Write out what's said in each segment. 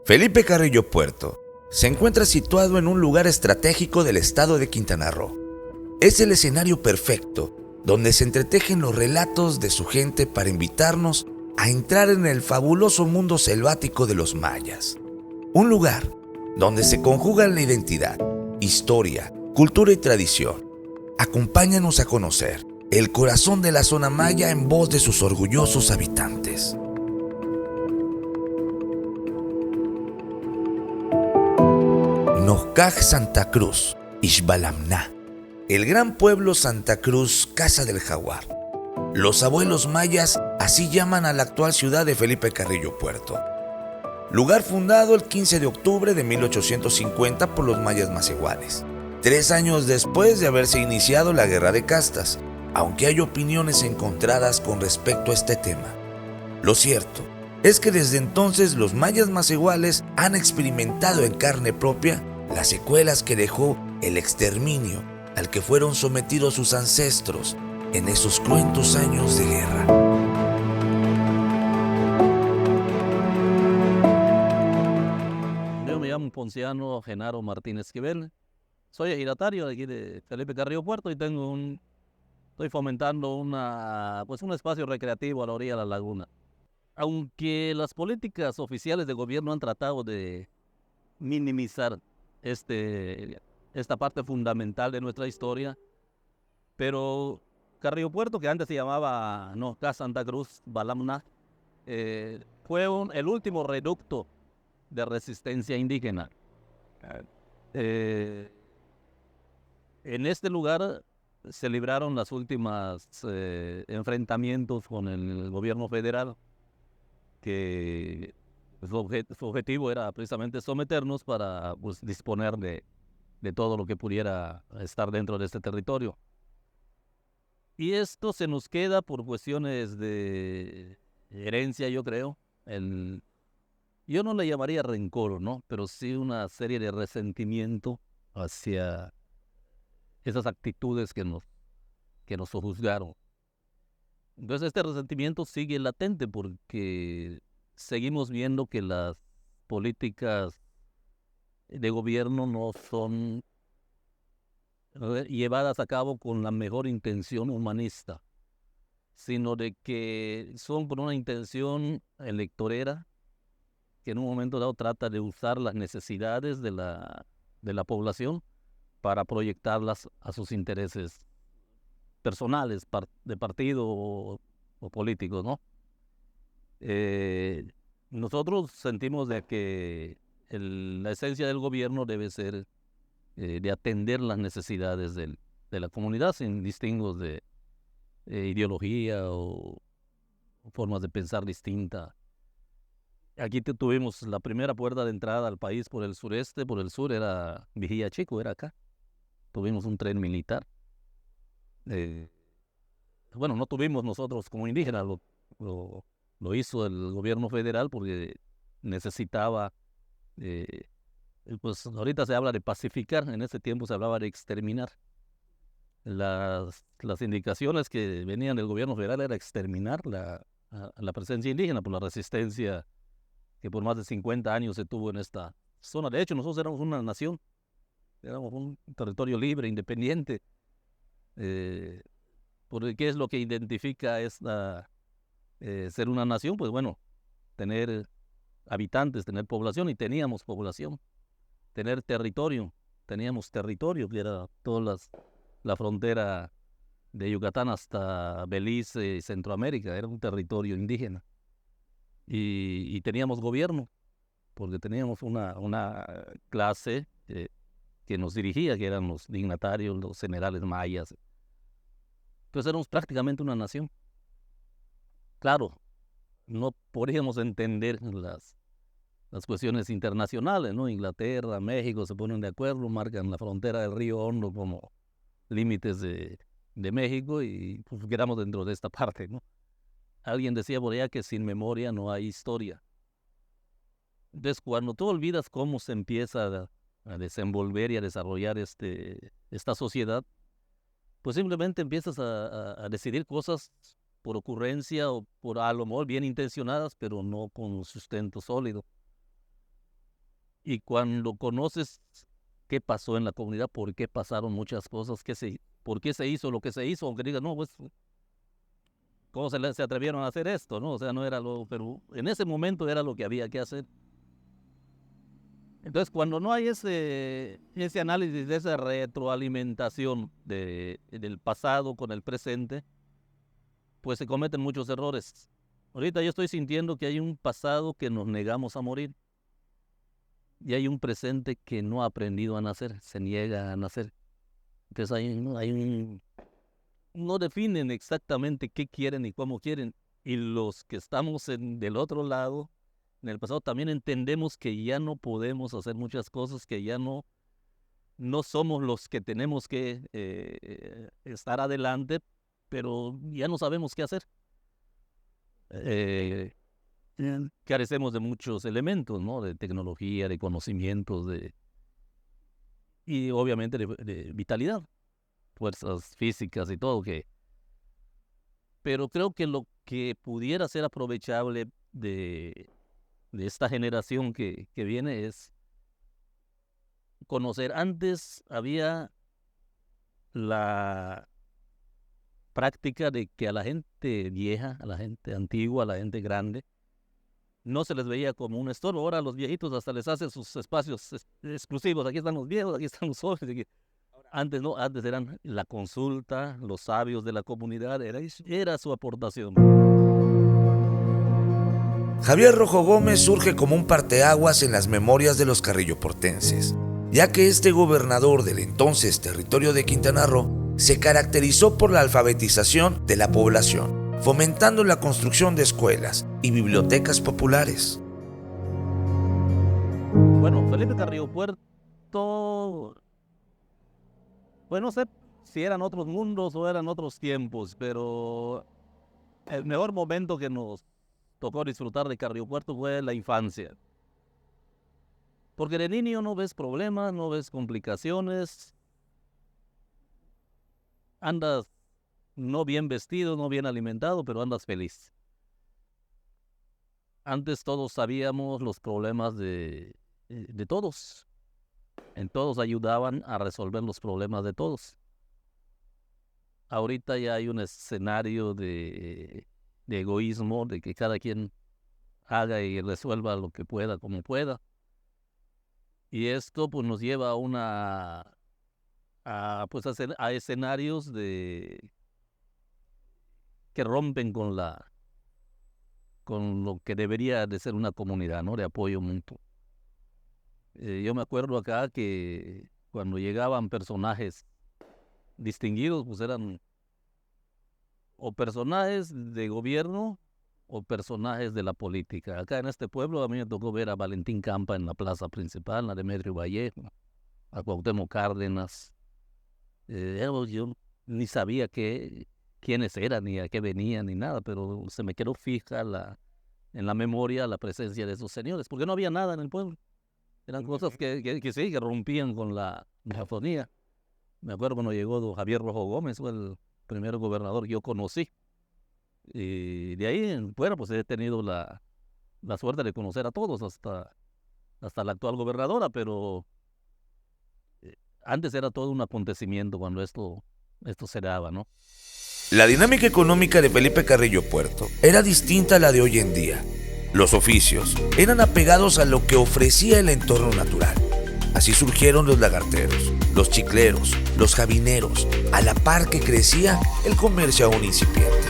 Felipe Carrillo Puerto se encuentra situado en un lugar estratégico del estado de Quintana Roo. Es el escenario perfecto donde se entretejen los relatos de su gente para invitarnos a entrar en el fabuloso mundo selvático de los mayas. Un lugar donde se conjugan la identidad, historia, cultura y tradición. Acompáñanos a conocer el corazón de la zona maya en voz de sus orgullosos habitantes. Nojcaj Santa Cruz, Ixbalamná. El gran pueblo Santa Cruz, Casa del Jaguar. Los abuelos mayas así llaman a la actual ciudad de Felipe Carrillo Puerto. Lugar fundado el 15 de octubre de 1850 por los mayas macehuanes, 3 años después de haberse iniciado la guerra de castas, aunque hay opiniones encontradas con respecto a este tema. Lo cierto es que desde entonces los mayas macehuales han experimentado en carne propia las secuelas que dejó el exterminio al que fueron sometidos sus ancestros en esos cruentos años de guerra. Yo me llamo Ponciano Genaro Martínez Esquivel. Soy ejidatario de aquí de Felipe Carrillo Puerto y estoy fomentando un espacio recreativo a la orilla de la laguna. Aunque las políticas oficiales de gobierno han tratado de minimizar esta parte fundamental de nuestra historia, pero Carrillo Puerto, que antes se llamaba Nojcaj Santa Cruz Balamná, fue el último reducto de resistencia indígena. Eh, en este lugar se libraron las últimas enfrentamientos con el gobierno federal, que su objetivo era precisamente someternos para disponer de todo lo que pudiera estar dentro de este territorio. Y esto se nos queda por cuestiones de herencia, yo creo. Yo no le llamaría rencor, ¿no? Pero sí una serie de resentimiento hacia esas actitudes que nos sojuzgaron. Entonces este resentimiento sigue latente porque seguimos viendo que las políticas de gobierno no son llevadas a cabo con la mejor intención humanista, sino de que son con una intención electorera que en un momento dado trata de usar las necesidades de la población para proyectarlas a sus intereses personales, de partido o políticos, ¿no? Nosotros sentimos de que la esencia del gobierno debe ser de atender las necesidades de la comunidad sin distingos de ideología o formas de pensar distintas. Aquí tuvimos la primera puerta de entrada al país por el sureste, por el sur era Vigía Chico, era acá. Tuvimos un tren militar. No tuvimos nosotros como indígenas, lo hizo el gobierno federal porque necesitaba, pues ahorita se habla de pacificar, en ese tiempo se hablaba de exterminar. Las indicaciones que venían del gobierno federal era exterminar la presencia indígena por la resistencia que por más de 50 años se tuvo en esta zona. De hecho, nosotros éramos una nación, éramos un territorio libre, independiente. ¿Qué es lo que identifica ser una nación? Pues bueno, tener habitantes, tener población, y teníamos población, tener territorio, teníamos territorio, que era toda la frontera de Yucatán hasta Belice, Centroamérica, era un territorio indígena. Y teníamos gobierno, porque teníamos una clase que nos dirigía, que eran los dignatarios, los generales mayas. Entonces éramos prácticamente una nación. Claro, no podríamos entender las cuestiones internacionales, ¿no? Inglaterra, México se ponen de acuerdo, marcan la frontera del río Hondo como límites de México y pues quedamos dentro de esta parte, ¿no? Alguien decía por allá que sin memoria no hay historia. Entonces, cuando tú olvidas cómo se empieza a desenvolver y a desarrollar esta sociedad, pues simplemente empiezas a decidir cosas por ocurrencia o por a lo mejor bien intencionadas, pero no con un sustento sólido. Y cuando conoces qué pasó en la comunidad, por qué pasaron muchas cosas, por qué se hizo lo que se hizo, aunque digas, no, pues, ¿cómo se atrevieron a hacer esto? ¿No? O sea, no era pero en ese momento era lo que había que hacer. Entonces, cuando no hay ese análisis, de esa retroalimentación del pasado con el presente, pues se cometen muchos errores. Ahorita yo estoy sintiendo que hay un pasado que nos negamos a morir y hay un presente que no ha aprendido a nacer, se niega a nacer. Entonces no definen exactamente qué quieren y cómo quieren. Y los que estamos del otro lado, en el pasado, también entendemos que ya no podemos hacer muchas cosas, que ya no somos los que tenemos que estar adelante, pero ya no sabemos qué hacer. Carecemos de muchos elementos, ¿no? De tecnología, de conocimientos, y obviamente de vitalidad, fuerzas físicas y todo, pero creo que lo que pudiera ser aprovechable de esta generación que viene es conocer. Antes había la práctica de que a la gente vieja, a la gente antigua, a la gente grande, no se les veía como un estorbo. Ahora a los viejitos hasta les hacen sus espacios exclusivos. Aquí están los viejos, aquí están los jóvenes. Antes no, antes eran la consulta, los sabios de la comunidad, era su aportación. Javier Rojo Gómez surge como un parteaguas en las memorias de los carrilloportenses, ya que este gobernador del entonces territorio de Quintana Roo se caracterizó por la alfabetización de la población, fomentando la construcción de escuelas y bibliotecas populares. Bueno, Felipe Carrillo Puerto, pues no sé si eran otros mundos o eran otros tiempos, pero el mejor momento que nos tocó disfrutar de Carrillo Puerto fue la infancia. Porque de niño no ves problemas, no ves complicaciones, andas no bien vestido, no bien alimentado, pero andas feliz. Antes todos sabíamos los problemas de todos. En todos ayudaban a resolver los problemas de todos. Ahorita ya hay un escenario de egoísmo, de que cada quien haga y resuelva lo que pueda, como pueda. Y esto pues nos lleva a escenarios que rompen con lo que debería de ser una comunidad, ¿no? De apoyo mutuo. Yo me acuerdo acá que cuando llegaban personajes distinguidos, pues eran o personajes de gobierno o personajes de la política. Acá en este pueblo a mí me tocó ver a Valentín Campa en la plaza principal, a Demetrio Vallejo, a Cuauhtémoc Cárdenas. Yo ni sabía quiénes eran, ni a qué venían, ni nada, pero se me quedó fija en la memoria la presencia de esos señores, porque no había nada en el pueblo. Eran cosas que sí, que rompían con la megafonía. Me acuerdo cuando llegó don Javier Rojo Gómez, fue el primer gobernador que yo conocí. Y de ahí, bueno, pues he tenido la suerte de conocer a todos, hasta la actual gobernadora, pero antes era todo un acontecimiento cuando esto se daba, ¿no? La dinámica económica de Felipe Carrillo Puerto era distinta a la de hoy en día. Los oficios eran apegados a lo que ofrecía el entorno natural. Así surgieron los lagarteros, los chicleros, los jabineros, a la par que crecía el comercio aún incipiente.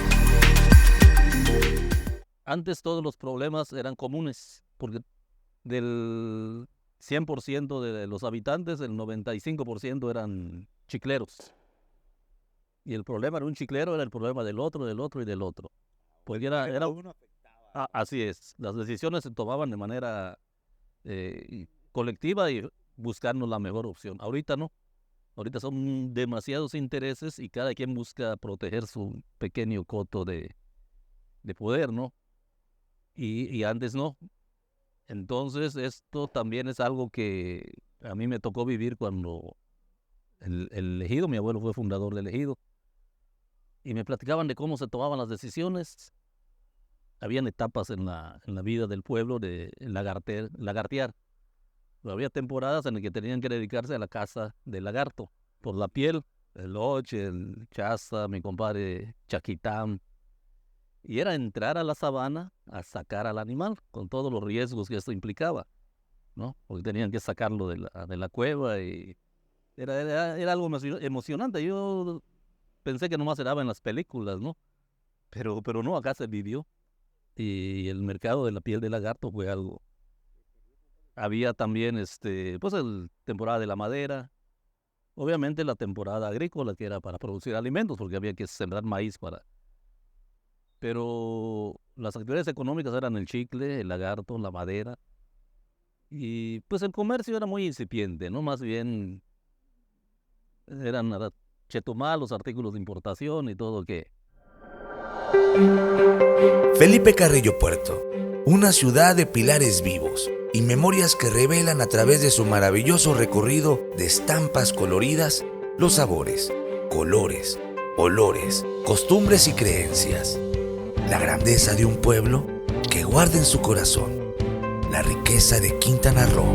Antes todos los problemas eran comunes, porque del 100% de los habitantes, el 95% eran chicleros. Y el problema de un chiclero era el problema del otro y del otro. Pues era así es. Las decisiones se tomaban de manera colectiva y buscando la mejor opción. Ahorita no. Ahorita son demasiados intereses y cada quien busca proteger su pequeño coto de poder, ¿no? Y antes no. Entonces esto también es algo que a mí me tocó vivir cuando el ejido, mi abuelo fue fundador del ejido, y me platicaban de cómo se tomaban las decisiones. Habían etapas en la vida del pueblo de lagartear. Había temporadas en las que tenían que dedicarse a la caza del lagarto, por la piel, el Loche, el Chaza, mi compadre Chaquitán. Y era entrar a la sabana a sacar al animal, con todos los riesgos que esto implicaba, ¿no? Porque tenían que sacarlo de la cueva y era algo emocionante. Yo pensé que nomás se daba en las películas, ¿no? Pero no, acá se vivió. Y el mercado de la piel de lagarto fue algo. Había también, pues, el temporada de la madera. Obviamente la temporada agrícola, que era para producir alimentos, porque había que sembrar maíz para... Pero las actividades económicas eran el chicle, el lagarto, la madera. Y pues el comercio era muy incipiente, ¿no? Más bien eran Chetumal, los artículos de importación y todo que... Felipe Carrillo Puerto, una ciudad de pilares vivos y memorias que revelan a través de su maravilloso recorrido de estampas coloridas los sabores, colores, olores, costumbres y creencias. La grandeza de un pueblo que guarda en su corazón la riqueza de Quintana Roo.